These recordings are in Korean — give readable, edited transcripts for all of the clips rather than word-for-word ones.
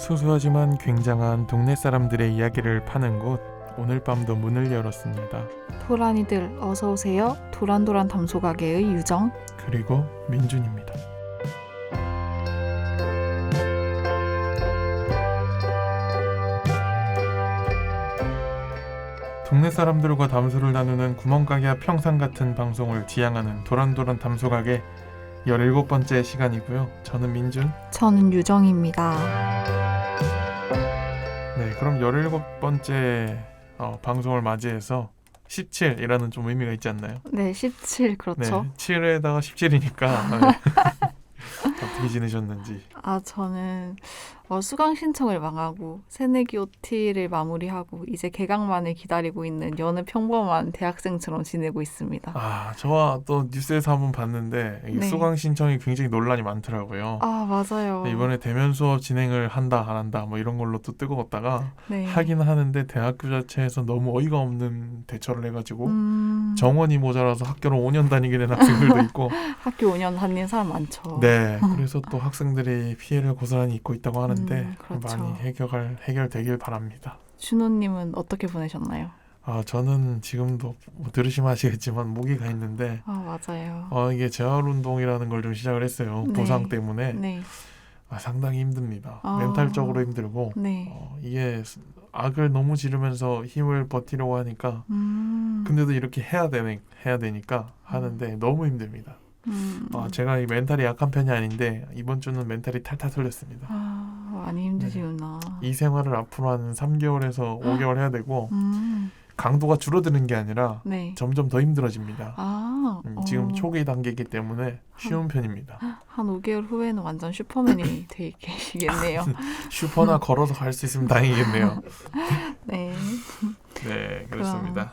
소소하지만 굉장한 동네 사람들의 이야기를 파는 곳, 오늘 밤도 문을 열었습니다. 도란이들 어서오세요. 도란도란 담소가게의 유정 그리고 민준입니다. 동네 사람들과 담소를 나누는 구멍가게와 평상 같은 방송을 지향하는 도란도란 담소가게 17번째 시간이고요. 저는 민준. 저는 유정입니다. 네, 그럼 17번째 방송을 맞이해서 17이라는 좀 의미가 있지 않나요? 네, 17 그렇죠. 네, 7에다가 17이니까 어떻게 지내셨는지. 저는 수강 신청을 망하고 새내기 OT를 마무리하고 이제 개강만을 기다리고 있는 여느 평범한 대학생처럼 지내고 있습니다. 저와 또 뉴스에서 한번 봤는데 이 네. 수강 신청이 굉장히 논란이 많더라고요. 맞아요. 네, 이번에 대면 수업 진행을 한다 안 한다 뭐 이런 걸로 또 뜨거웠다가 네. 하긴 하는데 대학교 자체에서 너무 어이가 없는 대처를 해가지고 음, 정원이 모자라서 학교를 5년 다니게 된 학생들도 있고 학교 5년 다니는 사람 많죠. 네, 그래서 또 학생들이 피해를 고스란히 입고 있다고 하는데 그렇죠. 많이 해결되길 바랍니다. 준호님은 어떻게 보내셨나요? 저는 지금도 뭐 들으시면 아시겠지만 모기가 있는데 맞아요. 이게 재활운동이라는 걸 좀 시작을 했어요. 네. 보상 때문에. 네. 상당히 힘듭니다. 멘탈적으로 힘들고 네. 이게 악을 너무 지르면서 힘을 버티려고 하니까 근데도 이렇게 해야 되니까 하는데 너무 힘듭니다. 제가 이 멘탈이 약한 편이 아닌데 이번 주는 멘탈이 탈탈 털렸습니다. 많이 힘드시구나. 이 생활을 앞으로 한 3개월에서 5개월 해야 되고 강도가 줄어드는 게 아니라 네. 점점 더 힘들어집니다. 지금 어. 초기 단계이기 때문에 쉬운 편입니다. 한 5개월 후에는 완전 슈퍼맨이 돼 계시겠네요. 슈퍼나 걸어서 갈 수 있으면 다행이겠네요. 네. 네, 그렇습니다.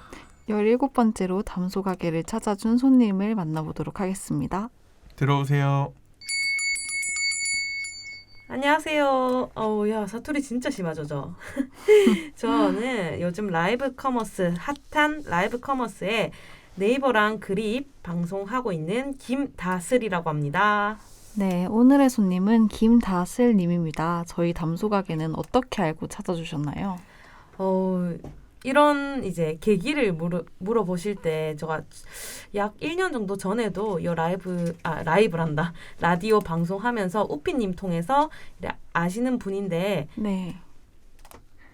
17번째로 담소 가게를 찾아준 손님을 만나보도록 하겠습니다. 들어오세요. 안녕하세요. 야, 사투리 진짜 심하죠, 저. 저는 요즘 라이브 커머스, 핫한 라이브 커머스에 네이버랑 그립 방송하고 있는 김다슬이라고 합니다. 네, 오늘의 손님은 김다슬님입니다. 저희 담소 가게는 어떻게 알고 찾아주셨나요? 이런 이제 계기를 물어보실 때 제가 약 1년 정도 전에도 이 라이브란다. 라디오 방송하면서 우피님 통해서 아시는 분인데 네.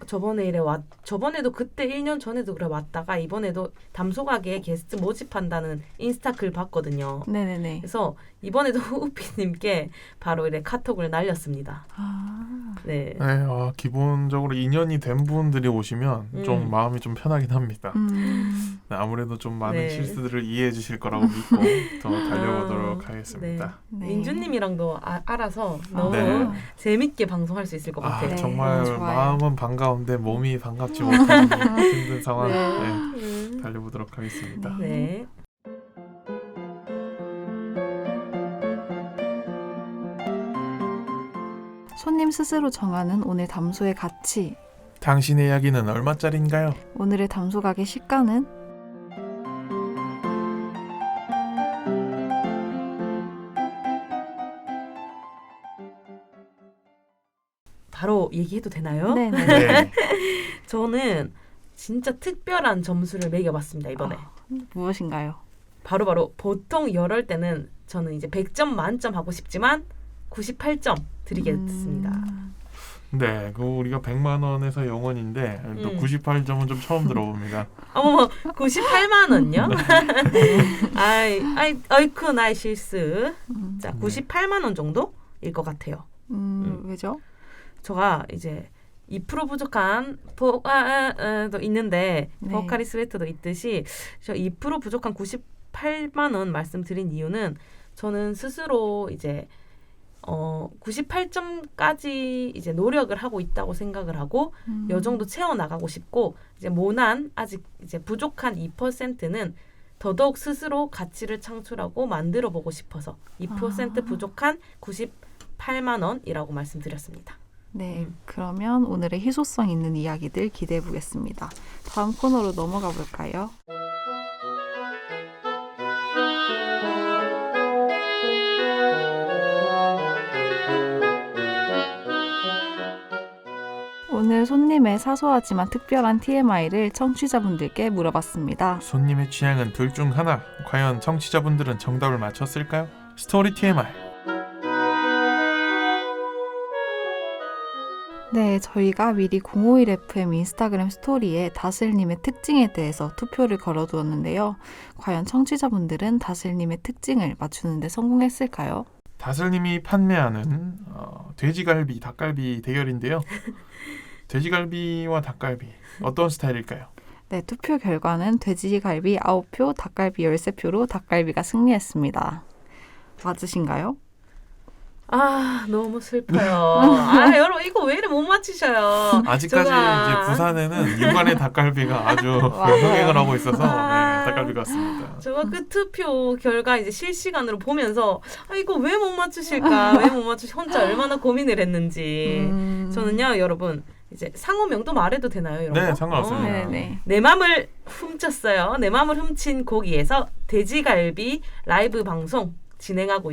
저번에도 그때 1년 전에도 그래 왔다가 이번에도 담소가게에 게스트 모집한다는 인스타 글 봤거든요. 네네네. 그래서 이번에도 우피님께 바로 이렇게 카톡을 날렸습니다. 네. 네, 기본적으로 인연이 된 분들이 오시면 좀 마음이 좀 편하긴 합니다. 네, 아무래도 좀 많은 실수들을 이해해 주실 거라고 믿고 더 달려보도록 하겠습니다. 네. 민준님이랑도 알아서 너무 네. 재밌게 방송할 수 있을 것 같아요. 정말 좋아요. 마음은 반가운데 몸이 반갑지 못한 힘든 상황 달려보도록 하겠습니다. 네. 손님 스스로 정하는 오늘 담소의 가치. 당신의 이야기는 얼마짜리인가요? 오늘의 담소 가게 시가는? 바로 얘기해도 되나요? 네네. 네. 저는 진짜 특별한 점수를 매겨봤습니다, 이번에. 무엇인가요? 바로 보통 이럴 때는 저는 이제 100점 만점 하고 싶지만 98점 드리겠습니다. 네, 우리가 100만 원에서 0원인데 또 98점은 좀 처음 들어봅니다. 어머머, 98만 원요? 아이쿠 나의 실수. 자, 98만 원 정도일 것 같아요. 왜죠? 제가 이제 2% 부족한 도 있는데 네. 보카리스 레트도 있듯이 저 2% 부족한 98만 원 말씀드린 이유는 저는 스스로 이제 98점까지 이제 노력을 하고 있다고 생각을 하고 요 정도 채워 나가고 싶고 이제 모난 아직 이제 부족한 2%는 더더욱 스스로 가치를 창출하고 만들어 보고 싶어서 2% 부족한 98만 원이라고 말씀드렸습니다. 네, 그러면 오늘의 희소성 있는 이야기들 기대해 보겠습니다. 다음 코너로 넘어가 볼까요? 오늘 손님의 사소하지만 특별한 TMI를 청취자분들께 물어봤습니다. 손님의 취향은 둘 중 하나. 과연 청취자분들은 정답을 맞췄을까요? 스토리 TMI. 네, 저희가 미리 051FM 인스타그램 스토리에 다슬님의 특징에 대해서 투표를 걸어두었는데요. 과연 청취자분들은 다슬님의 특징을 맞추는데 성공했을까요? 다슬님이 판매하는 돼지갈비, 닭갈비 대결인데요. 돼지갈비와 닭갈비 어떤 스타일일까요? 네, 투표 결과는 돼지갈비 9표, 닭갈비 13표로 닭갈비가 승리했습니다. 맞으신가요? 아 너무 슬퍼요. 아 여러분 이거 왜 이래 못 맞히셔요. 아직까지 제가- 이제 부산에는 육안의 닭갈비가 아주 흥행을 하고 있어서 네, 닭갈비가 왔습니다. 제가 그 투표 결과 이제 실시간으로 보면서 아 이거 왜 못 맞추실까? 왜 못 맞추시? 혼자 얼마나 고민을 했는지. 저는요 여러분 이제 상호명도 말해도 되나요, 여러분? 네, 상관없습니다. 네네. 내 맘을 훔쳤어요. 내 맘을 훔친 고기에서 돼지갈비 라이브 방송 진행하고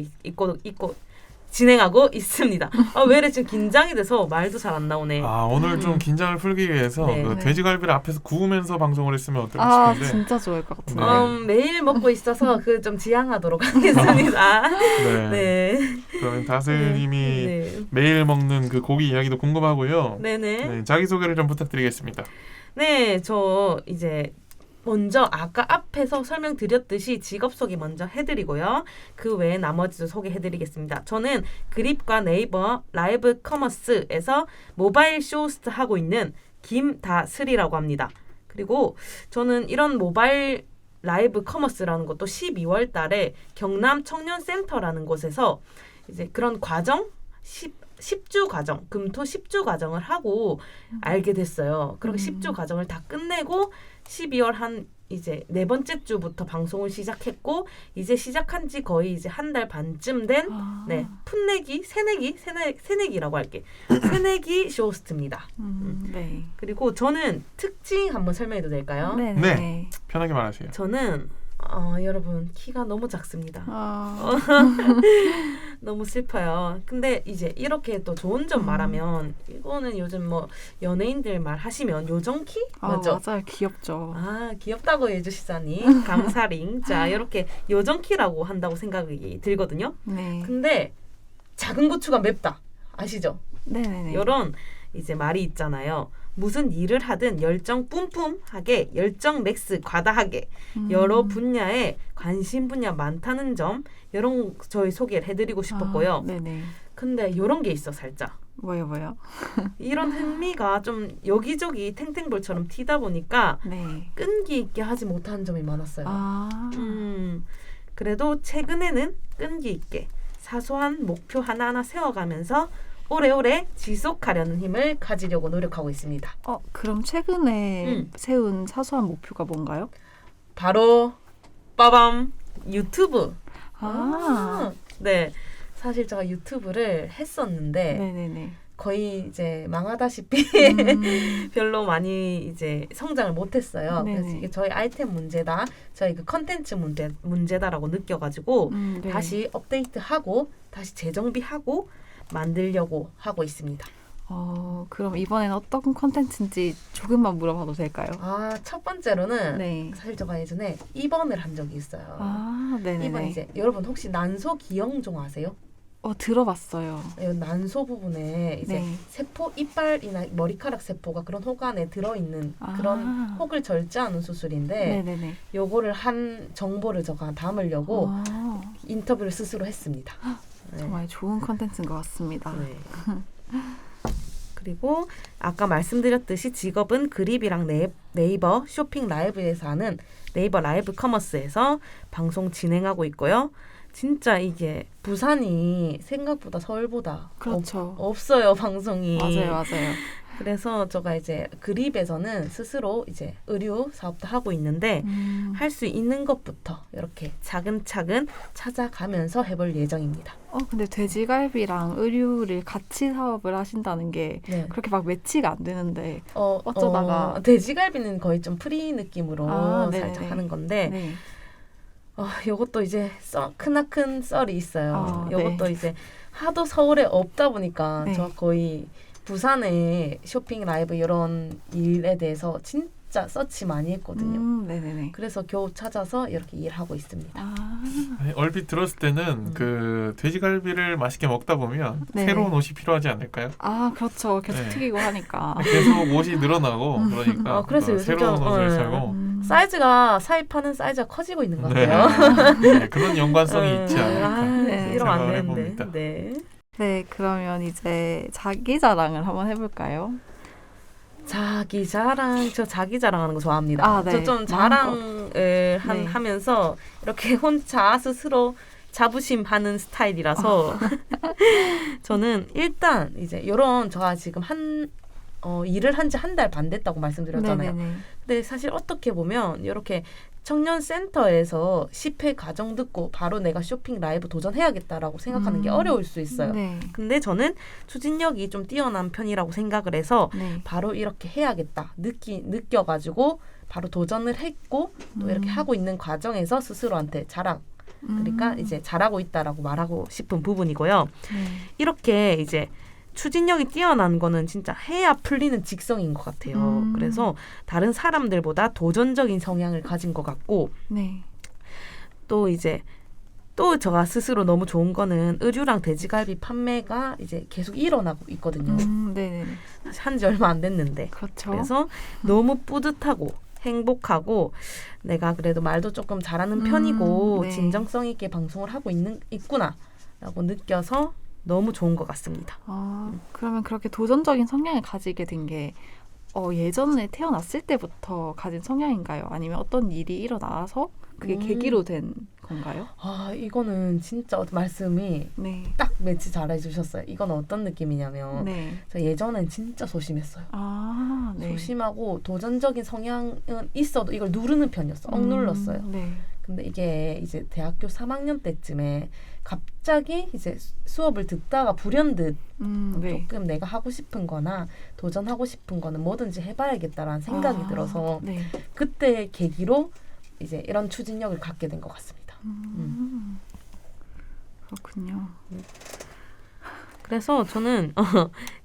진행하고 있습니다. 아, 왜 이래 지금 긴장이 돼서 말도 잘 안 나오네. 아 오늘 좀 긴장을 풀기 위해서 네. 그 네. 돼지갈비를 앞에서 구우면서 방송을 했으면 어떨까 아, 싶은데 진짜 좋을 것 같은데. 네. 매일 먹고 있어서 그 좀 지양하도록 하겠습니다. 네. 네. 그러면 다슬님이 네. 매일 먹는 그 고기 이야기도 궁금하고요. 네네. 네, 자기소개를 좀 부탁드리겠습니다. 네, 저 이제 먼저 아까 앞에서 설명드렸듯이 직업 소개 먼저 해드리고요. 그 외에 나머지도 소개해드리겠습니다. 저는 그립과 네이버 라이브 커머스에서 모바일 쇼호스트 하고 있는 김다슬이라고 합니다. 그리고 저는 이런 모바일 라이브 커머스라는 것도 12월 달에 경남 청년센터라는 곳에서 이제 그런 과정 10주 과정, 금토 10주 과정을 하고 알게 됐어요. 그렇게 10주 과정을 다 끝내고 12월 한 이제 네 번째 주부터 방송을 시작했고 이제 시작한 지 거의 이제 한 달 반쯤 된 네, 새내기라고 할게. 새내기 쇼호스트입니다. 네. 그리고 저는 특징 한번 설명해도 될까요? 네네. 네. 편하게 말하세요. 저는 여러분 키가 너무 작습니다. 너무 슬퍼요. 근데 이제 이렇게 또 좋은 점 말하면 이거는 요즘 뭐 연예인들 말하시면 요정키 맞죠? 맞아요. 귀엽죠. 아 귀엽다고 해주시다니 감사링. 자 이렇게 요정키라고 한다고 생각이 들거든요. 네. 근데 작은 고추가 맵다 아시죠? 네네네. 이런 이제 말이 있잖아요. 무슨 일을 하든 열정 뿜뿜하게, 열정 맥스 과다하게, 여러 분야에 관심 분야 많다는 점 이런 저희 소개를 해드리고 싶었고요. 네네. 근데 이런 게 있어 살짝. 뭐요? 이런 흥미가 좀 여기저기 탱탱볼처럼 튀다 보니까 네. 끈기 있게 하지 못한 점이 많았어요. 아. 그래도 최근에는 끈기 있게 사소한 목표 하나하나 세워가면서 오래오래 지속하려는 힘을 가지려고 노력하고 있습니다. 그럼 최근에 세운 사소한 목표가 뭔가요? 바로 빠밤 유튜브. 네, 사실 제가 유튜브를 했었는데 네네네. 거의 이제 망하다시피 별로 많이 이제 성장을 못했어요. 네네. 그래서 이게 저희 아이템 문제다, 저희 그 컨텐츠 문제다라고 느껴가지고 네. 다시 업데이트하고 다시 재정비하고 만들려고 하고 있습니다. 그럼 이번에는 어떤 콘텐츠인지 조금만 물어봐도 될까요? 첫 번째로는 네. 사실 제가 예전에 입원을 한 적이 있어요. 네네네. 입원 이제 여러분 혹시 난소 기형종 아세요? 들어봤어요. 이 난소 부분에 이제 네. 세포, 이빨이나 머리카락 세포가 그런 혹 안에 들어있는 그런 혹을 절제하는 수술인데 네네네. 요거를 한 정보를 제가 담으려고 인터뷰를 스스로 했습니다. 네. 정말 좋은 콘텐츠인 것 같습니다. 네. 그리고 아까 말씀드렸듯이 직업은 그립이랑 네이버 쇼핑 라이브에서 하는 네이버 라이브 커머스에서 방송 진행하고 있고요. 진짜 이게 부산이 생각보다 서울보다 그렇죠. 없어요, 방송이. 맞아요. 그래서 제가 이제 그립에서는 스스로 이제 의류 사업도 하고 있는데 할 수 있는 것부터 이렇게 차근차근 찾아가면서 해볼 예정입니다. 근데 돼지갈비랑 의류를 같이 사업을 하신다는 게 네. 그렇게 막 매치가 안 되는데 어쩌다가 돼지갈비는 거의 좀 프리 느낌으로 네네네. 살짝 하는 건데 네. 요것도 이제 크나큰 썰이 있어요. 네. 요것도 이제 하도 서울에 없다 보니까 네. 저 거의 부산의 쇼핑 라이브 이런 일에 대해서 진짜 서치 많이 했거든요. 네네네. 그래서 겨우 찾아서 이렇게 일하고 있습니다. 아니, 얼핏 들었을 때는 그 돼지갈비를 맛있게 먹다 보면 네. 새로운 옷이 필요하지 않을까요? 그렇죠. 계속 네. 튀기고 하니까. 계속 옷이 늘어나고 그러니까 그래서 요즘 새로운 좀, 옷을 사고 사이즈가 사입하는 사이즈가 커지고 있는 것 네. 같아요. 네, 그런 연관성이 있지 않을까 네. 이러면 안 생각을 되는데. 해봅니다. 네. 네, 그러면 이제 자기 자랑을 한번 해볼까요? 자기 자랑, 저 자기 자랑하는 거 좋아합니다. 네. 저 좀 자랑을 네. 하면서 이렇게 혼자 스스로 자부심하는 스타일이라서 저는 일단 이제 이런 제가 지금 일을 한 지 한 달 반 됐다고 말씀드렸잖아요. 네네네. 근데 사실 어떻게 보면 이렇게 청년 센터에서 10회 과정 듣고 바로 내가 쇼핑 라이브 도전해야겠다라고 생각하는 게 어려울 수 있어요. 네. 근데 저는 추진력이 좀 뛰어난 편이라고 생각을 해서 네. 바로 이렇게 해야겠다 느껴가지고 바로 도전을 했고 또 이렇게 하고 있는 과정에서 스스로한테 자랑 그러니까 이제 잘하고 있다라고 말하고 싶은 부분이고요. 네. 이렇게 이제 추진력이 뛰어난 거는 진짜 해야 풀리는 직성인 것 같아요. 그래서 다른 사람들보다 도전적인 성향을 가진 것 같고 네. 또 이제 또 제가 스스로 너무 좋은 거는 의류랑 돼지갈비 판매가 이제 계속 일어나고 있거든요. 네네. 한 지 얼마 안 됐는데. 그렇죠. 그래서 너무 뿌듯하고 행복하고 내가 그래도 말도 조금 잘하는 편이고 네. 진정성 있게 방송을 하고 있구나라고 느껴서 너무 좋은 것 같습니다. 그러면 그렇게 도전적인 성향을 가지게 된 게 예전에 태어났을 때부터 가진 성향인가요? 아니면 어떤 일이 일어나서 그게 계기로 된 건가요? 이거는 진짜 말씀이 네. 딱 매치 잘 해주셨어요. 이건 어떤 느낌이냐면 네. 저 예전엔 진짜 소심했어요. 네. 소심하고 도전적인 성향은 있어도 이걸 누르는 편이었어. 억눌렀어요. 네. 근데 이게 이제 대학교 3학년 때쯤에 갑자기 이제 수업을 듣다가 불현듯 네. 조금 내가 하고 싶은 거나 도전하고 싶은 거는 뭐든지 해봐야겠다라는 생각이 들어서 네. 그때 계기로 이제 이런 추진력을 갖게 된 것 같습니다. 그렇군요. 그래서 저는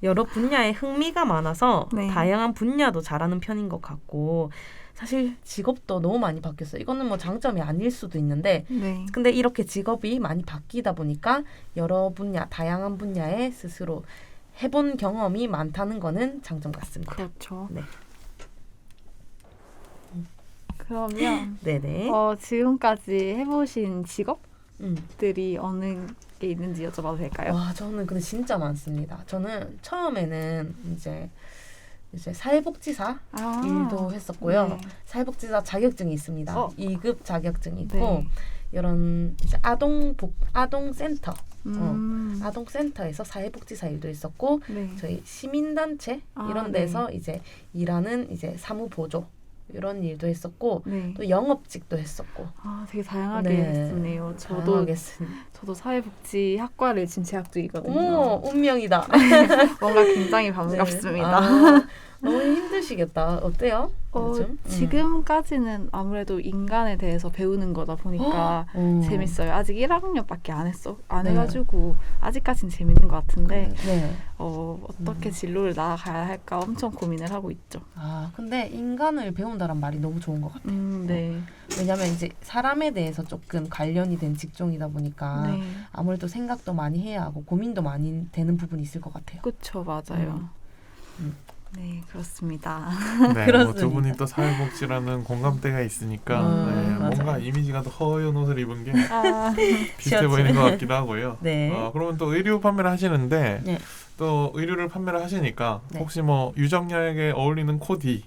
여러 분야에 흥미가 많아서 네. 다양한 분야도 잘하는 편인 것 같고 사실 직업도 너무 많이 바뀌었어요. 이거는 뭐 장점이 아닐 수도 있는데 네. 근데 이렇게 직업이 많이 바뀌다 보니까 여러 분야, 다양한 분야에 스스로 해본 경험이 많다는 거는 장점 같습니다. 그렇죠. 네. 그러면 네네. 지금까지 해보신 직업들이 음. 어느 게 있는지 여쭤봐도 될까요? 와, 저는 근데 진짜 많습니다. 저는 처음에는 이제 사회복지사 일도 했었고요. 네. 사회복지사 자격증이 있습니다. 2급 자격증이 있고 네. 이런 이제 아동센터, 음. 아동센터에서 사회복지사 일도 있었고 네. 저희 시민단체 이런 데서 이제 일하는 이제 사무보조 이런 일도 했었고 네. 또 영업직도 했었고 되게 다양하게 네. 했네요. 저도 사회복지 학과를 지금 재학 중이거든요. 오, 운명이다. 뭔가 굉장히 반갑습니다. 네. 너무 힘드시겠다. 어때요? 요즘? 지금까지는 아무래도 인간에 대해서 배우는 거다 보니까 재밌어요. 아직 1학년밖에 안 해가지고 아직까지는 재밌는 것 같은데 네. 어떻게 진로를 나아가야 할까 엄청 고민을 하고 있죠. 근데 인간을 배운다란 말이 너무 좋은 것 같아요. 네. 왜냐면 이제 사람에 대해서 조금 관련이 된 직종이다 보니까 네. 아무래도 생각도 많이 해야 하고 고민도 많이 되는 부분이 있을 것 같아요. 그렇죠, 맞아요. 네, 그렇습니다. 네, 그렇습니다. 두 분이 또 사회복지라는 공감대가 있으니까 뭔가 맞아요. 이미지가 더 허연 옷을 입은 게 비슷해 그렇지. 보이는 것 같기도 하고요. 네. 그러면 또 의류 판매를 하시는데 네. 또 의류를 판매를 하시니까 네. 혹시 뭐 유정역에 어울리는 코디,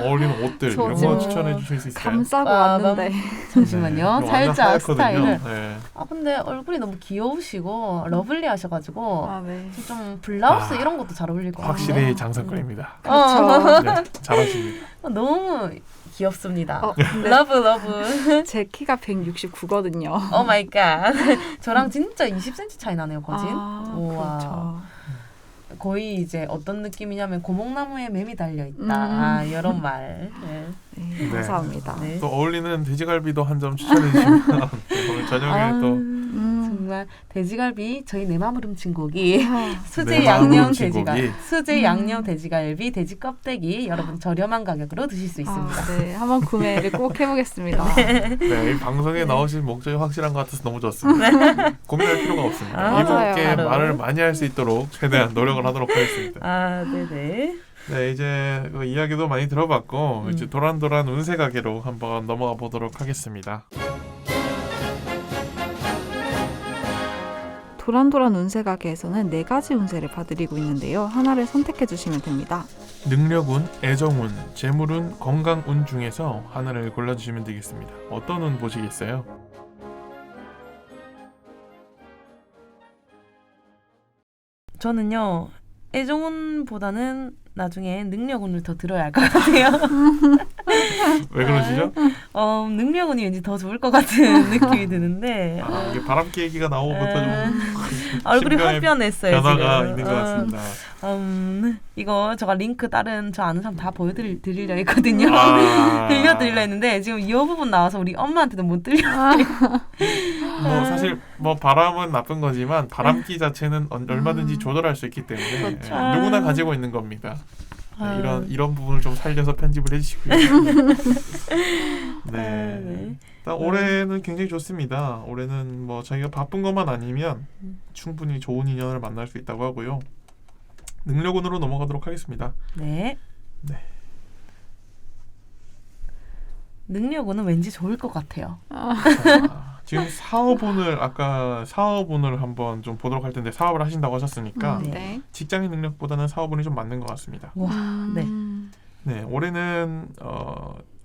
어울리는 옷들 저 이런 거 지금 추천해 주실 수 있을까요? 감싸고 왔는데. 잠시만요. 네, 살짝 완전 스타일을. 하얗거든요. 네. 근데 얼굴이 너무 귀여우시고 러블리하셔가지고 네. 좀 블라우스 이런 것도 잘 어울릴 것 같아요. 확실히 장사꾼입니다. 그렇죠. 네, 잘하십니다. 너무 귀엽습니다. 근데 러브. 제 키가 169거든요. 오 마이 갓. 저랑 진짜 20cm 차이 나네요, 거진. 우와. 그렇죠. 거의 이제 어떤 느낌이냐면 고목나무에 뱀이 달려있다. 이런 말. 네. 네, 감사합니다. 네. 또 어울리는 돼지갈비도 한 점 추천해 주시면 오늘 저녁에 또 정말 돼지갈비 저희 내 맘을 훔친 고기 수제 내 양념 맘을 훔친 돼지갈 고기. 수제 양념 돼지갈비 돼지 껍데기 여러분 저렴한 가격으로 드실 수 있습니다. 아, 네, 한번 구매를 꼭 해보겠습니다. 네, 이 방송에 나오실 목적이 확실한 것 같아서 너무 좋습니다. 고민할 필요가 없습니다. 아, 이분께 맞아요. 말을 많이 할 수 있도록 최대한 노력을 하도록 하겠습니다. 아, 네네. 네, 이제 그 이야기도 많이 들어봤고 이제 도란도란 운세 가게로 한번 넘어가 보도록 하겠습니다. 도란도란 운세 가게에서는 4가지 운세를 봐드리고 있는데요. 하나를 선택해 주시면 됩니다. 능력운, 애정운, 재물운, 건강운 중에서 하나를 골라주시면 되겠습니다. 어떤 운 보시겠어요? 저는요 애정운보다는 나중에 능력운을 더 들어야 할 것 같아요. 왜 그러시죠? 능력운이 왠지 더 좋을 것 같은 느낌이 드는데 아, 이게 바람기 얘기가 나오고부터 좀 얼굴이 심경의 확 변했어요. 변화가 지금. 있는 것 같습니다. 이거 제가 링크 다른 저 아는 사람 다 보여드리려 했거든요. 아. 들려드리려 했는데 지금 이 부분 나와서 우리 엄마한테도 못 들려. 뭐 사실 뭐 바람은 나쁜 거지만 바람기 자체는 얼마든지 조절할 수 있기 때문에 그렇죠. 예, 누구나 가지고 있는 겁니다. 네, 아. 이런 부분을 좀 살려서 편집을 해주시고요. 네. 네. 일단 올해는 굉장히 좋습니다. 올해는 뭐 자기가 바쁜 것만 아니면 충분히 좋은 인연을 만날 수 있다고 하고요. 능력운으로 넘어가도록 하겠습니다. 네. 네. 능력운은 왠지 좋을 것 같아요. 자, 지금 아까 사업운을 한번 좀 보도록 할 텐데 사업을 하신다고 하셨으니까 네. 직장인 능력보다는 사업운이 좀 맞는 것 같습니다. 와, 네. 네, 올해는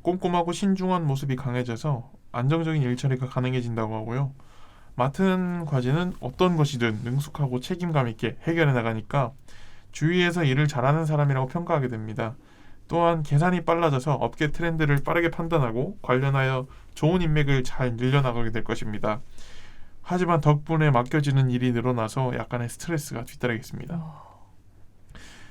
꼼꼼하고 신중한 모습이 강해져서 안정적인 일처리가 가능해진다고 하고요. 맡은 과제는 어떤 것이든 능숙하고 책임감 있게 해결해 나가니까 주위에서 일을 잘하는 사람이라고 평가하게 됩니다. 또한 계산이 빨라져서 업계 트렌드를 빠르게 판단하고 관련하여 좋은 인맥을 잘 늘려나가게 될 것입니다. 하지만 덕분에 맡겨지는 일이 늘어나서 약간의 스트레스가 뒤따르겠습니다.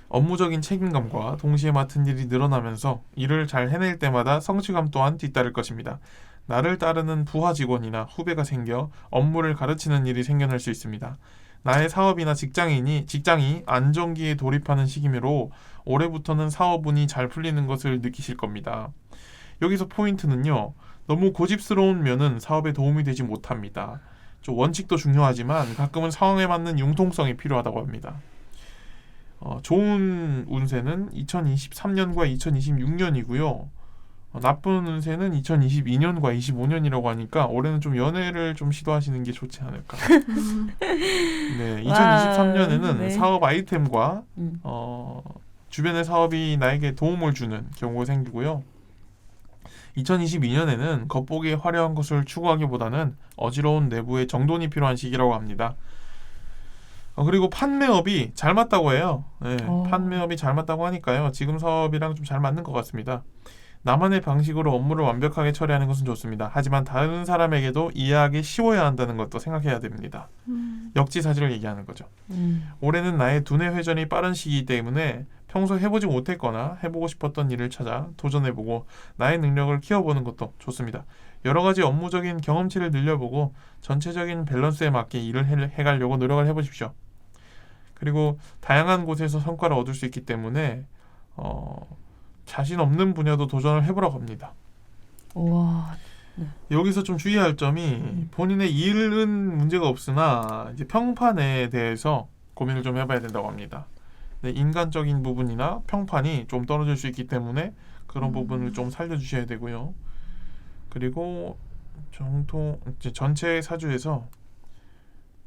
업무적인 책임감과 동시에 맡은 일이 늘어나면서 일을 잘 해낼 때마다 성취감 또한 뒤따를 것입니다. 나를 따르는 부하 직원이나 후배가 생겨 업무를 가르치는 일이 생겨날 수 있습니다. 나의 사업이나 직장이 안정기에 돌입하는 시기므로 올해부터는 사업운이 잘 풀리는 것을 느끼실 겁니다. 여기서 포인트는요. 너무 고집스러운 면은 사업에 도움이 되지 못합니다. 좀 원칙도 중요하지만 가끔은 상황에 맞는 융통성이 필요하다고 합니다. 좋은 운세는 2023년과 2026년이고요. 나쁜 운세는 2022년과 25년이라고 하니까 올해는 좀 연애를 좀 시도하시는 게 좋지 않을까. 네, 2023년에는 네. 사업 아이템과 주변의 사업이 나에게 도움을 주는 경우가 생기고요. 2022년에는 겉보기에 화려한 것을 추구하기보다는 어지러운 내부의 정돈이 필요한 시기라고 합니다. 그리고 판매업이 잘 맞다고 해요. 네, 판매업이 잘 맞다고 하니까요. 지금 사업이랑 좀 잘 맞는 것 같습니다. 나만의 방식으로 업무를 완벽하게 처리하는 것은 좋습니다. 하지만 다른 사람에게도 이해하기 쉬워야 한다는 것도 생각해야 됩니다. 역지사지를 얘기하는 거죠. 올해는 나의 두뇌 회전이 빠른 시기이기 때문에 평소 해보지 못했거나 해보고 싶었던 일을 찾아 도전해보고 나의 능력을 키워보는 것도 좋습니다. 여러 가지 업무적인 경험치를 늘려보고 전체적인 밸런스에 맞게 일을 해가려고 노력을 해보십시오. 그리고 다양한 곳에서 성과를 얻을 수 있기 때문에 자신 없는 분야도 도전을 해보라고 합니다. 와. 여기서 좀 주의할 점이 본인의 일은 문제가 없으나 이제 평판에 대해서 고민을 좀 해봐야 된다고 합니다. 네, 인간적인 부분이나 평판이 좀 떨어질 수 있기 때문에 그런 부분을 좀 살려주셔야 되고요. 그리고 전체 사주에서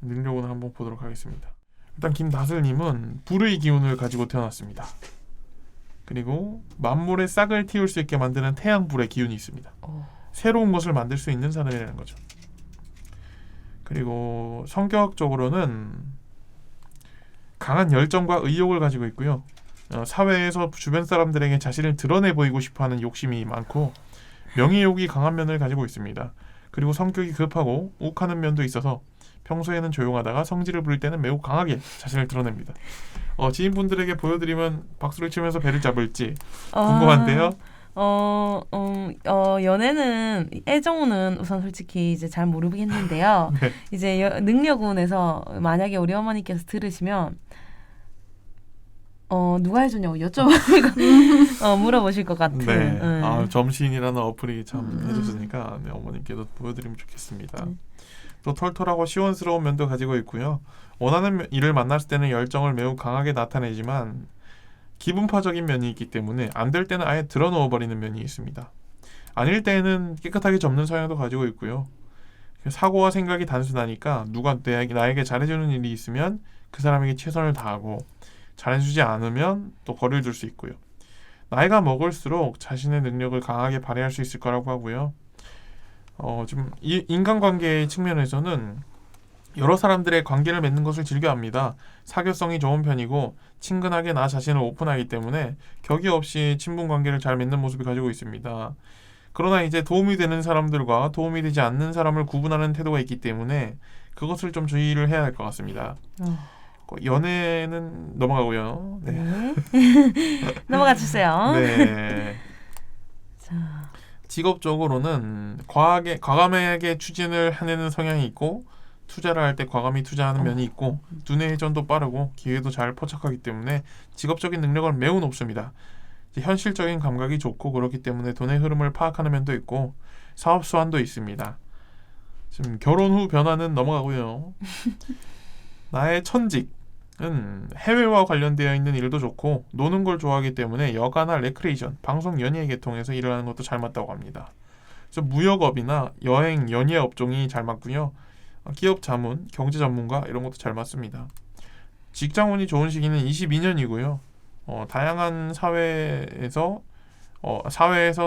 능력을 한번 보도록 하겠습니다. 일단 김다슬님은 불의 기운을 가지고 태어났습니다. 그리고 만물의 싹을 틔울 수 있게 만드는 태양불의 기운이 있습니다. 새로운 것을 만들 수 있는 사람이라는 거죠. 그리고 성격적으로는 강한 열정과 의욕을 가지고 있고요. 사회에서 주변 사람들에게 자신을 드러내 보이고 싶어하는 욕심이 많고 명예욕이 강한 면을 가지고 있습니다. 그리고 성격이 급하고 욱하는 면도 있어서 평소에는 조용하다가 성질을 부릴 때는 매우 강하게 자신을 드러냅니다. 지인분들에게 보여드리면 박수를 치면서 배를 잡을지 궁금한데요. 연애는 애정우는 우선 솔직히 이제 잘 모르겠는데요. 네. 이제 능력운에서 만약에 우리 어머니께서 들으시면 누가 해줬냐고 여쭤보니까 물어보실 것 같은. 네. 점심이라는 어플이 참 해줬으니까 네, 어머님께도 보여드리면 좋겠습니다. 또 털털하고 시원스러운 면도 가지고 있고요. 원하는 일을 만났을 때는 열정을 매우 강하게 나타내지만 기분파적인 면이 있기 때문에 안 될 때는 아예 드러누워 버리는 면이 있습니다. 아닐 때는 깨끗하게 접는 성향도 가지고 있고요. 사고와 생각이 단순하니까 누가 나에게 잘해주는 일이 있으면 그 사람에게 최선을 다하고 잘해주지 않으면 또 거리를 둘 수 있고요. 나이가 먹을수록 자신의 능력을 강하게 발휘할 수 있을 거라고 하고요. 좀 인간관계 측면에서는 여러 사람들의 관계를 맺는 것을 즐겨합니다. 사교성이 좋은 편이고 친근하게 나 자신을 오픈하기 때문에 격이 없이 친분 관계를 잘 맺는 모습을 가지고 있습니다. 그러나 이제 도움이 되는 사람들과 도움이 되지 않는 사람을 구분하는 태도가 있기 때문에 그것을 좀 주의를 해야 할 것 같습니다. 연애는 넘어가고요. 네. 네. 넘어가 주세요. 네. 자, 직업적으로는 과감하게 추진을 해내는 성향이 있고 투자를 할 때 과감히 투자하는 면이 있고 두뇌 회전도 빠르고 기회도 잘 포착하기 때문에 직업적인 능력은 매우 높습니다. 현실적인 감각이 좋고 그렇기 때문에 돈의 흐름을 파악하는 면도 있고 사업 수완도 있습니다. 지금 결혼 후 변화는 넘어가고요. 나의 천직은 해외와 관련되어 있는 일도 좋고 노는 걸 좋아하기 때문에 여가나 레크레이션, 방송 연예 계통에서 일을 하는 것도 잘 맞다고 합니다. 그래서 무역업이나 여행, 연예 업종이 잘 맞고요. 기업 자문, 경제 전문가 이런 것도 잘 맞습니다. 직장운이 좋은 시기는 22년이고요. 다양한 사회에서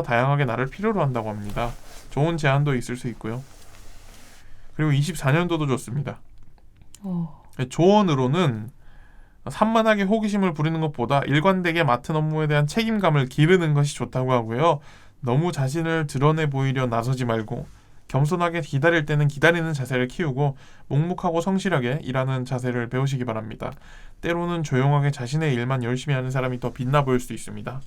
다양하게 나를 필요로 한다고 합니다. 좋은 제안도 있을 수 있고요. 그리고 24년도도 좋습니다. 조언으로는 산만하게 호기심을 부리는 것보다 일관되게 맡은 업무에 대한 책임감을 기르는 것이 좋다고 하고요. 너무 자신을 드러내 보이려 나서지 말고 겸손하게 기다릴 때는 기다리는 자세를 키우고 묵묵하고 성실하게 일하는 자세를 배우시기 바랍니다. 때로는 조용하게 자신의 일만 열심히 하는 사람이 더 빛나 보일 수도 있습니다.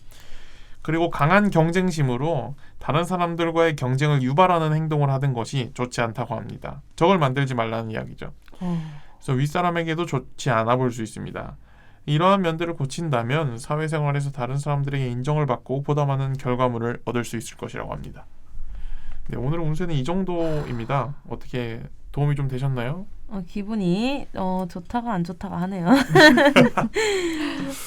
그리고 강한 경쟁심으로 다른 사람들과의 경쟁을 유발하는 행동을 하는 것이 좋지 않다고 합니다. 적을 만들지 말라는 이야기죠. 그래서 윗사람에게도 좋지 않아 보일 수 있습니다. 이러한 면들을 고친다면 사회생활에서 다른 사람들에게 인정을 받고 보다 많은 결과물을 얻을 수 있을 것이라고 합니다. 네, 오늘 운세는 이 정도입니다. 어떻게 도움이 좀 되셨나요? 기분이 좋다가 안 좋다가 하네요.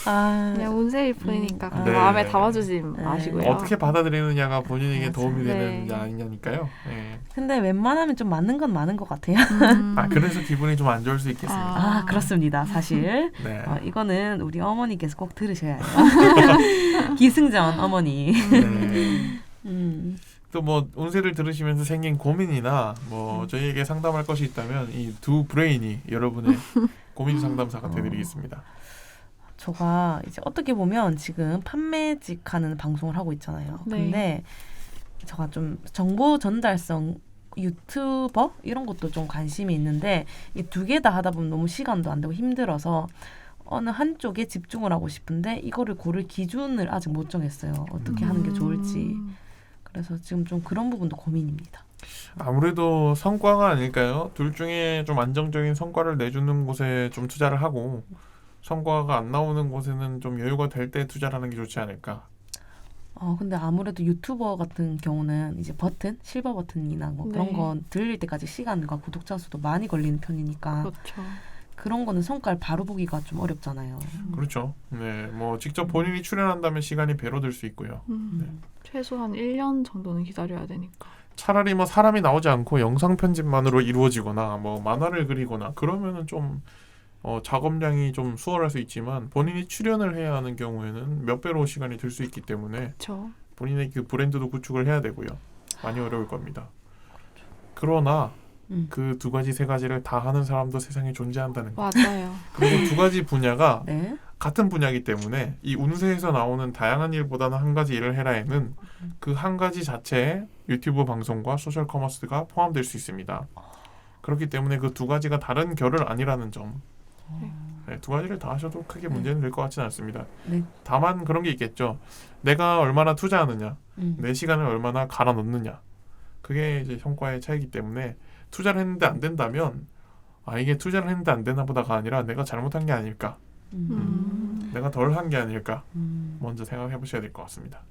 그냥 운세일 뿐이니까 네. 마음에 담아주지 마시고요. 어떻게 받아들이느냐가 본인에게 맞아요. 도움이 네. 되느냐 아니냐니까요. 네. 근데 웬만하면 좀 맞는 건 많은 것 같아요. 그래서 기분이 좀 안 좋을 수 있겠습니다. 그렇습니다. 사실 네. 이거는 우리 어머니께서 꼭 들으셔야 해요. 기승전 어머니. 네. 또 뭐 운세를 들으시면서 생긴 고민이나 뭐 저희에게 상담할 것이 있다면 이 두 브레인이 여러분의 고민 상담사가 되드리겠습니다. 제가 이제 어떻게 보면 지금 판매직하는 방송을 하고 있잖아요. 네. 근데 제가 좀 정보 전달성 유튜버 이런 것도 좀 관심이 있는데 이 두 개 다 하다 보면 너무 시간도 안 되고 힘들어서 어느 한쪽에 집중을 하고 싶은데 이거를 고를 기준을 아직 못 정했어요. 어떻게 하는 게 좋을지. 그래서 지금 좀 그런 부분도 고민입니다. 아무래도 성과가 아닐까요? 둘 중에 좀 안정적인 성과를 내주는 곳에 좀 투자를 하고 성과가 안 나오는 곳에는 좀 여유가 될 때 투자를 하는 게 좋지 않을까. 근데 아무래도 유튜버 같은 경우는 이제 실버 버튼이나 뭐 그런 네. 건 들릴 때까지 시간과 구독자 수도 많이 걸리는 편이니까 그렇죠. 그런 거는 성과를 바로 보기가 좀 어렵잖아요. 그렇죠. 네, 뭐 직접 본인이 출연한다면 시간이 배로 들 수 있고요. 최소한 1년 정도는 기다려야 되니까. 차라리 뭐 사람이 나오지 않고 영상 편집만으로 이루어지거나 뭐 만화를 그리거나 그러면은 좀 작업량이 좀 수월할 수 있지만 본인이 출연을 해야 하는 경우에는 몇 배로 시간이 들 수 있기 때문에 그렇죠. 본인의 그 브랜드도 구축을 해야 되고요. 많이 어려울 겁니다. 그러나 그 두 가지 세 가지를 다 하는 사람도 세상에 존재한다는 거. 맞아요. 그리고 두 가지 분야가 네. 같은 분야이기 때문에 이 운세에서 나오는 다양한 일보다는 한 가지 일을 해라에는 그 한 가지 자체에 유튜브 방송과 소셜 커머스가 포함될 수 있습니다. 그렇기 때문에 그 두 가지가 다른 결을 아니라는 점. 네, 두 가지를 다 하셔도 크게 문제는 될 것 같지는 않습니다. 네. 다만 그런 게 있겠죠. 내가 얼마나 투자하느냐, 음. 내 시간을 얼마나 갈아 넣느냐. 그게 이제 성과의 차이기 때문에 투자를 했는데 안 된다면 이게 투자를 했는데 안 되나 보다가 아니라 내가 잘못한 게 아닐까, 내가 덜 한 게 아닐까 먼저 생각해 보셔야 될 것 같습니다.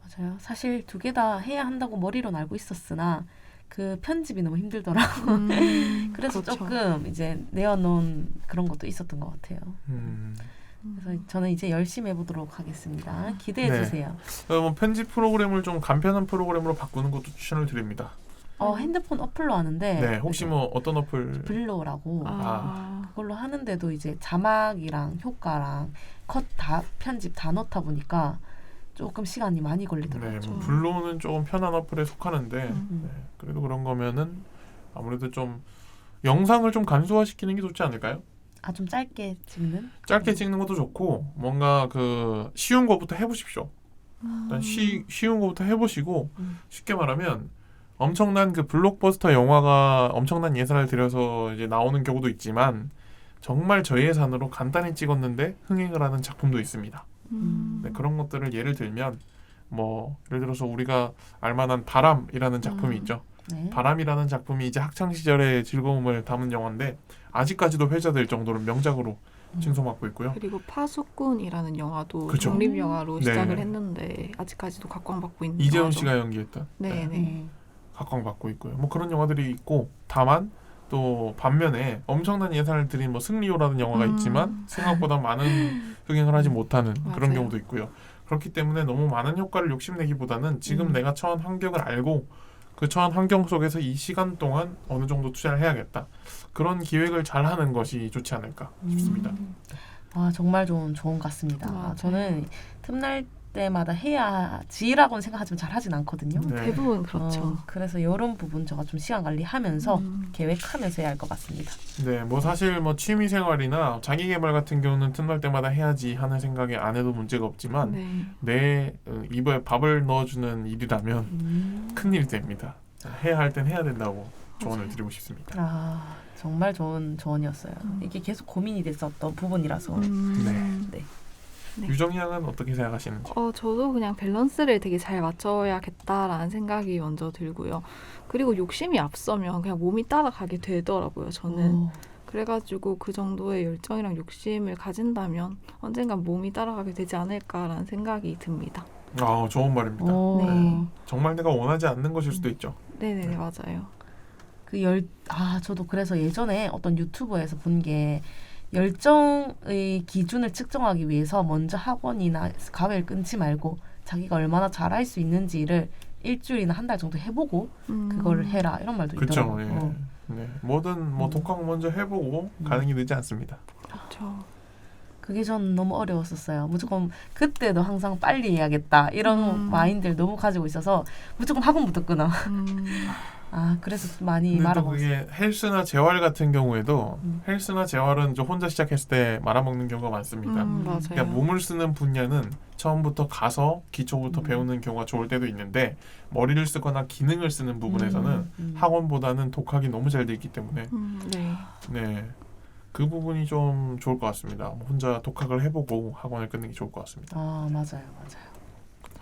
맞아요. 사실 두 개 다 해야 한다고 머리로는 알고 있었으나 그 편집이 너무 힘들더라고. 그래서 그렇죠. 조금 이제 내어놓은 그런 것도 있었던 것 같아요. 그래서 저는 이제 열심히 해보도록 하겠습니다. 기대해 네. 주세요. 그럼 편집 프로그램을 좀 간편한 프로그램으로 바꾸는 것도 추천을 드립니다. 핸드폰 어플로 하는데 네, 혹시 뭐 어떤 어플? 블로라고 아. 그걸로 하는데도 이제 자막이랑 효과랑 컷 다 편집 다 넣다 보니까 조금 시간이 많이 걸리더라고요. 네, 뭐 블로는 조금 편한 어플에 속하는데 음. 네, 그래도 그런 거면은 아무래도 좀 영상을 좀 간소화시키는 게 좋지 않을까요? 좀 짧게 찍는? 짧게 찍는 것도 좋고 뭔가 그 쉬운 거부터 해보십시오. 일단 쉬운 거부터 해보시고 쉽게 말하면 엄청난 그 블록버스터 영화가 엄청난 예산을 들여서 이제 나오는 경우도 있지만 정말 저예산으로 간단히 찍었는데 흥행을 하는 작품도 있습니다. 네, 그런 것들을 예를 들면 뭐 예를 들어서 우리가 알만한 바람이라는 작품이 있죠. 네. 바람이라는 작품이 이제 학창 시절의 즐거움을 담은 영화인데 아직까지도 회자될 정도로 명작으로 칭송받고 있고요. 그리고 파수꾼이라는 영화도 그쵸. 독립 영화로 네. 시작을 했는데 아직까지도 각광받고 있는 이재훈 영화죠. 씨가 연기했던 네네. 각광받고 있고요. 뭐 그런 영화들이 있고 다만 또 반면에 엄청난 예산을 들인 뭐 승리호라는 영화가 있지만 생각보다 많은 흥행을 하지 못하는 그런 맞아요. 경우도 있고요. 그렇기 때문에 너무 많은 효과를 욕심내기보다는 지금 내가 처한 환경을 알고 그 처한 환경 속에서 이 시간 동안 어느 정도 투자를 해야겠다. 그런 기획을 잘 하는 것이 좋지 않을까 싶습니다. 정말 좋은 조언 같습니다. 맞아요. 저는 틈날 때마다 해야지라고는 생각하지만 잘 하진 않거든요. 네. 대부분 그렇죠. 그래서 이런 부분 제가 좀 시간 관리하면서 계획하면서 해야 할 것 같습니다. 네, 뭐 사실 뭐 취미 생활이나 자기 개발 같은 경우는 틈날 때마다 해야지 하는 생각에 안 해도 문제가 없지만 네. 내 입에 밥을 넣어주는 일이라면 큰일이 됩니다. 해야 할 땐 해야 된다고 조언을 맞아요. 드리고 싶습니다. 정말 좋은 조언이었어요. 이게 계속 고민이 됐었던 부분이라서. 네. 네. 유정이 양은 어떻게 생각하시는지? 저도 그냥 밸런스를 되게 잘 맞춰야겠다라는 생각이 먼저 들고요. 그리고 욕심이 앞서면 그냥 몸이 따라가게 되더라고요. 저는. 그래가지고 그 정도의 열정이랑 욕심을 가진다면 언젠간 몸이 따라가게 되지 않을까라는 생각이 듭니다. 좋은 말입니다. 네. 정말 내가 원하지 않는 것일 수도 있죠. 네네네 맞아요. 저도 그래서 예전에 어떤 유튜버에서 본 게 열정의 기준을 측정하기 위해서 먼저 학원이나 과외를 끊지 말고 자기가 얼마나 잘할 수 있는지를 일주일이나 한 달 정도 해보고 그거를 해라 이런 말도 그렇죠. 있더라고요. 네. 뭐든 뭐 독학 먼저 해보고 가는 게 늦지 않습니다. 그렇죠. 그게 전 너무 어려웠었어요. 무조건 그때도 항상 빨리 해야겠다 이런 마인드를 너무 가지고 있어서 무조건 학원부터 끊어. 그래서 많이 근데 또 말아먹었어요. 그게 헬스나 재활 같은 경우에도 헬스나 재활은 좀 혼자 시작했을 때 말아먹는 경우가 많습니다. 맞아요. 그러니까 몸을 쓰는 분야는 처음부터 가서 기초부터 배우는 경우가 좋을 때도 있는데 머리를 쓰거나 기능을 쓰는 부분에서는 학원보다는 독학이 너무 잘 돼 있기 때문에 네. 그 부분이 좀 좋을 것 같습니다. 혼자 독학을 해보고 학원을 끊는 게 좋을 것 같습니다. 맞아요.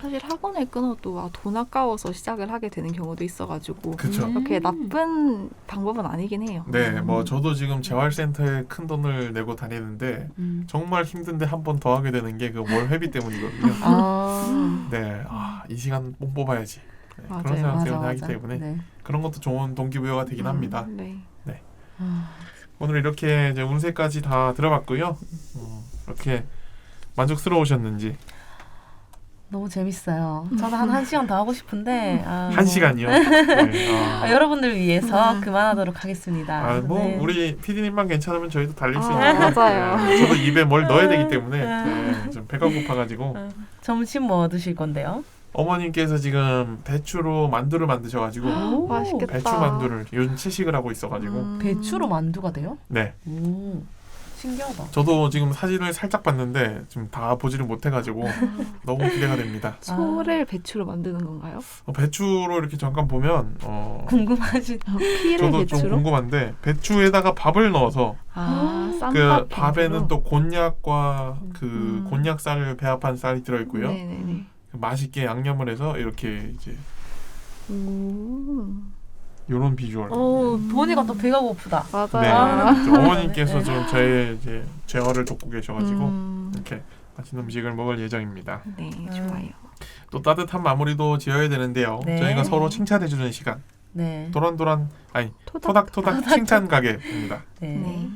사실 학원을 끊어도 돈 아까워서 시작을 하게 되는 경우도 있어가지고 그쵸. 그렇게 나쁜 방법은 아니긴 해요. 네, 뭐 저도 지금 재활센터에 큰 돈을 내고 다니는데 정말 힘든데 한 번 더 하게 되는 게 그 월 회비 때문이거든요. 네, 이 시간 뽕 뽑아야지. 네, 맞아요. 그런 생각 때문에 맞아. 하기 때문에 네. 그런 것도 좋은 동기부여가 되긴 합니다. 네. 오늘 이렇게 이제 운세까지 다 들어봤고요. 이렇게 만족스러우셨는지. 너무 재밌어요. 저도 한 1시간 더 하고 싶은데 1시간이요? 네, 여러분들 위해서 그만하도록 하겠습니다. 네. 우리 PD님만 괜찮으면 저희도 달릴 수 아, 있는 맞아요. 저도 입에 뭘 넣어야 되기 때문에 좀 배가 고파가지고 점심 뭐 드실 건데요? 어머님께서 지금 배추로 만두를 만드셔가지고 맛있겠다. 배추 만두를 요즘 채식을 하고 있어가지고 배추로 만두가 돼요? 네, 신기하다. 저도 지금 사진을 살짝 봤는데 지금 다 보지를 못해가지고 너무 기대가 됩니다. 소를 배추로 만드는 건가요? 배추로 이렇게 잠깐 보면 궁금하지? 피를 저도 좀 배추로? 궁금한데 배추에다가 밥을 넣어서 그 밥에는 또 곤약과 그 음. 곤약쌀을 배합한 쌀이 들어 있고요. 네네네. 맛있게 양념을 해서 이렇게 이제 음. 요런 비주얼. 보니까 또 배가 고프다. 맞아요. 네. 어머님께서 좀 저의 이제 제어를 돕고 계셔가지고 음. 이렇게 맛있는 음식을 먹을 예정입니다. 네, 좋아요. 또 따뜻한 마무리도 지어야 되는데요. 네. 저희가 서로 칭찬해주는 시간. 네. 도란도란 아니 토닥토닥 칭찬 가게입니다. 네. 네.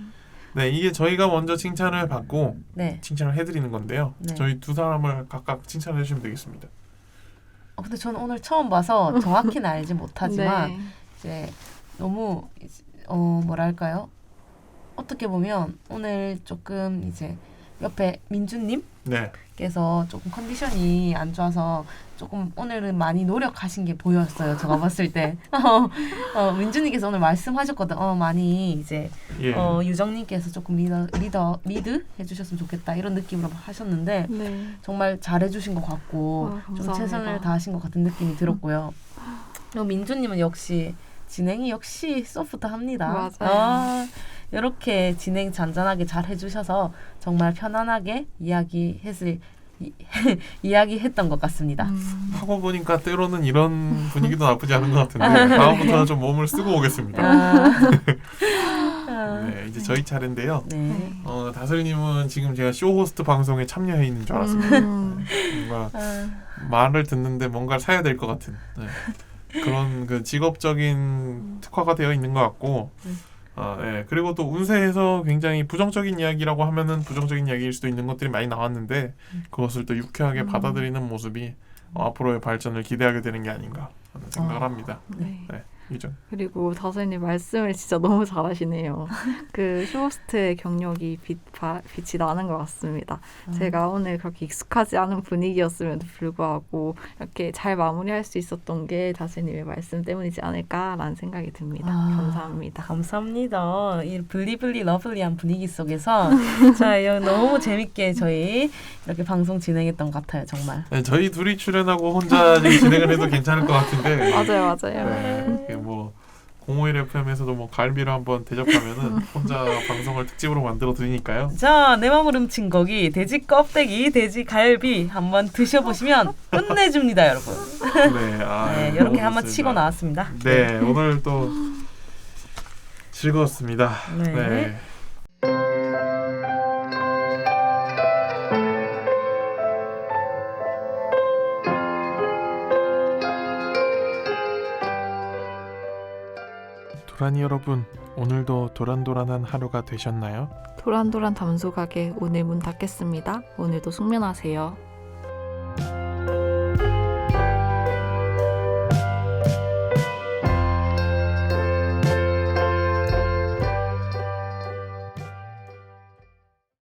네, 이게 저희가 먼저 칭찬을 받고 네. 칭찬을 해드리는 건데요. 네. 저희 두 사람을 각각 칭찬해 주시면 되겠습니다. 근데 저는 오늘 처음 봐서 정확히는 알지 못하지만 네. 이제 너무 뭐랄까요? 어떻게 보면 오늘 조금 이제 옆에 민주님 네, 께서 조금 컨디션이 안 좋아서 조금 오늘은 많이 노력하신 게 보였어요. 제가 봤을 때 민주님께서 오늘 말씀하셨거든. 많이 이제 예, 유정님께서 조금 리드 해주셨으면 좋겠다 이런 느낌으로 하셨는데 네. 정말 잘해주신 것 같고 좀 감사합니다. 최선을 다하신 것 같은 느낌이 들었고요. 그리고 민주님은 역시 진행이 역시 소프트합니다. 맞아요. 이렇게 진행 잔잔하게 잘 해주셔서 정말 편안하게 이야기했던 것 같습니다. 하고 보니까 때로는 이런 분위기도 나쁘지 않은 것 같은데 다음부터는 좀 몸을 쓰고 오겠습니다. 네, 이제 저희 차례인데요. 네. 다슬님은 지금 제가 쇼 호스트 방송에 참여해 있는 줄 알았습니다. 뭔가 말을 듣는데 뭔가를 사야 될 것 같은 그런 그 직업적인 특화가 되어 있는 것 같고 네. 그리고 또 운세에서 굉장히 부정적인 이야기라고 하면은 부정적인 이야기일 수도 있는 것들이 많이 나왔는데 그것을 또 유쾌하게 받아들이는 모습이 앞으로의 발전을 기대하게 되는 게 아닌가 하는 생각을 합니다. 네. 네, 유정. 그리고 다슬님 말씀을 진짜 너무 잘하시네요. 그 쇼호스트의 경력이 빛이 나는 것 같습니다. 제가 오늘 그렇게 익숙하지 않은 분위기였음에도 불구하고 이렇게 잘 마무리할 수 있었던 게 다슬님의 말씀 때문이지 않을까라는 생각이 듭니다. 감사합니다. 감사합니다. 이 블리블리 러블리한 분위기 속에서 자 너무 재밌게 저희 이렇게 방송 진행했던 것 같아요. 정말. 네, 저희 둘이 출연하고 혼자 진행을 해도 괜찮을 것 같은데 맞아요. 네, 뭐 051 FM에서도 뭐 갈비를 한번 대접하면은 혼자 방송을 특집으로 만들어 드리니까요. 자, 내 맘을 훔친 고기, 돼지 껍데기, 돼지 갈비 한번 드셔보시면 끝내줍니다, 여러분. 네, 네, 이렇게 한번 치고 나왔습니다. 네, 오늘 또 즐거웠습니다. 네. 네. 도란이 여러분, 오늘도 도란도란한 하루가 되셨나요? 도란도란 담소가게 오늘 문 닫겠습니다. 오늘도 숙면하세요.